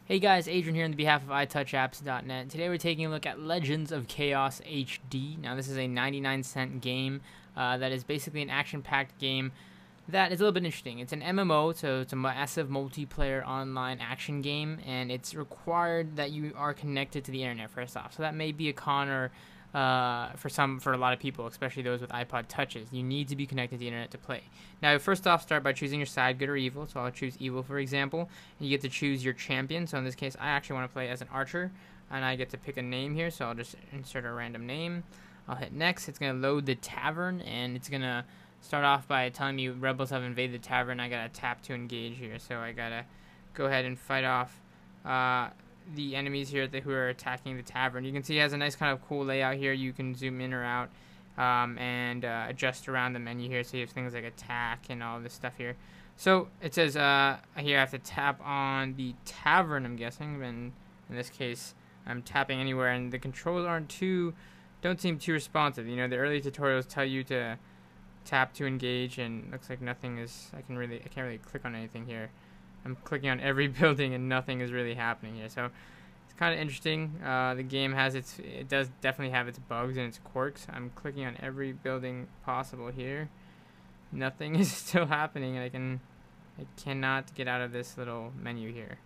Hey guys, Adrian here on behalf of iTouchApps.net. Today we're taking a look at Legends of Chaos HD. Now this is a 99-cent game that is basically an action-packed game that is a little bit interesting. It's an MMO, so it's a massive multiplayer online action game, and it's required that you are connected to the internet first off. So that may be a con or for a lot of people, especially those with iPod touches. You need to be connected to the internet to play. Now, first off, start by choosing your side, good or evil. So I'll choose evil, for example. And you get to choose your champion. So in this case, I actually want to play as an archer, and I get to pick a name here. So I'll just insert a random name. I'll hit next. It's going to load the tavern, and it's going to start off by telling me rebels have invaded the tavern. I got to tap to engage here. So I got to go ahead and fight off the enemies here who are attacking the tavern. You can see it has a nice kind of cool layout here. You can zoom in or out and adjust around the menu here. So you have things like attack and all this stuff here. So it says here I have to tap on the tavern, I'm guessing. And in this case, I'm tapping anywhere, and the controls don't seem too responsive. You know, the early tutorials tell you to tap to engage, and looks like nothing is. I can't really click on anything here. I'm clicking on every building and nothing is really happening here. So it's kind of interesting. The game it does definitely have its bugs and its quirks. I'm clicking on every building possible here. Nothing is still happening, and I cannot get out of this little menu here.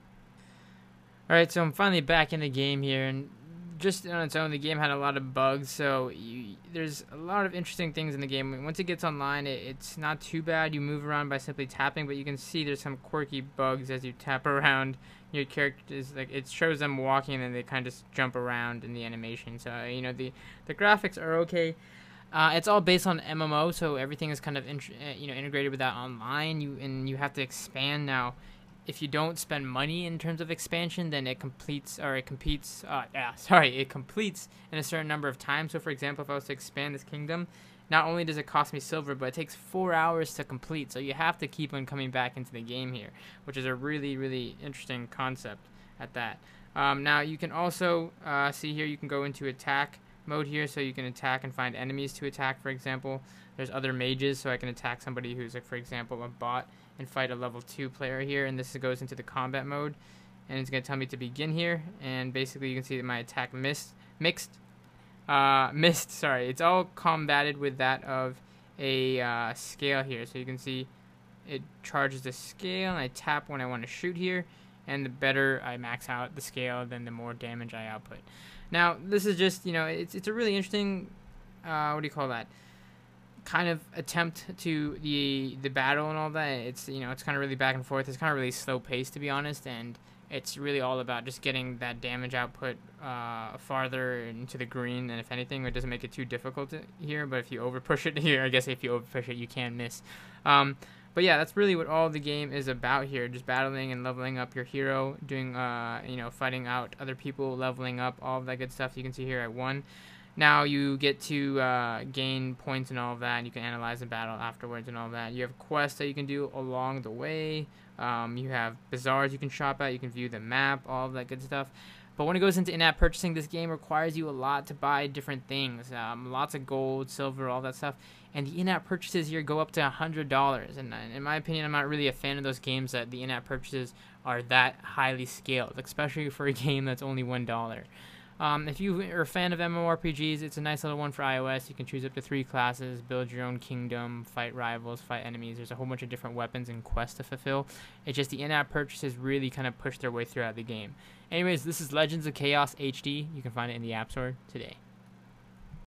Alright, so I'm finally back in the game here, and just on its own, the game had a lot of bugs, so there's a lot of interesting things in the game. Once it gets online, it's not too bad. You move around by simply tapping, but you can see there's some quirky bugs as you tap around. Your characters, like, it shows them walking, and then they kind of just jump around in the animation. So, you know, the graphics are okay. It's all based on MMO, so everything is kind of integrated with that online. You have to expand now. If you don't spend money in terms of expansion, then it completes in a certain number of times. So for example, if I was to expand this kingdom, not only does it cost me silver, but it takes 4 hours to complete. So you have to keep on coming back into the game here, which is a really, really interesting concept at that. Now you can also see here, you can go into attack mode here, so you can attack and find enemies to attack. For example, there's other mages, so I can attack somebody who's, like, for example, a bot, and fight a level 2 player here. And this goes into the combat mode, and it's going to tell me to begin here, and basically you can see that my attack missed. It's all combated with that of a scale here, so you can see it charges the scale, and I tap when I want to shoot here, and the better I max out the scale, then the more damage I output. Now this is just, you know, it's a really interesting what do you call that, kind of attempt to the battle and all that. It's, you know, it's kind of really back and forth. It's kind of really slow paced, to be honest, and it's really all about just getting that damage output farther into the green. And if anything, it doesn't make it too difficult here, but if you over push it here, I guess if you over push it, you can miss. But yeah, that's really what all the game is about here, just battling and leveling up your hero, doing fighting out other people, leveling up, all of that good stuff. You can see here I won. Now you get to gain points and all of that, and you can analyze the battle afterwards and all that. You have quests that you can do along the way. You have bazaars you can shop at. You can view the map, all of that good stuff. But when it goes into in-app purchasing, this game requires you a lot to buy different things. Lots of gold, silver, all that stuff. And the in-app purchases here go up to $100. And in my opinion, I'm not really a fan of those games that the in-app purchases are that highly scaled, especially for a game that's only $1. If you are a fan of MMORPGs, it's a nice little one for iOS. You can choose up to 3 classes, build your own kingdom, fight rivals, fight enemies. There's a whole bunch of different weapons and quests to fulfill. It's just the in-app purchases really kind of push their way throughout the game. Anyways, this is Legends of Chaos HD. You can find it in the App Store today.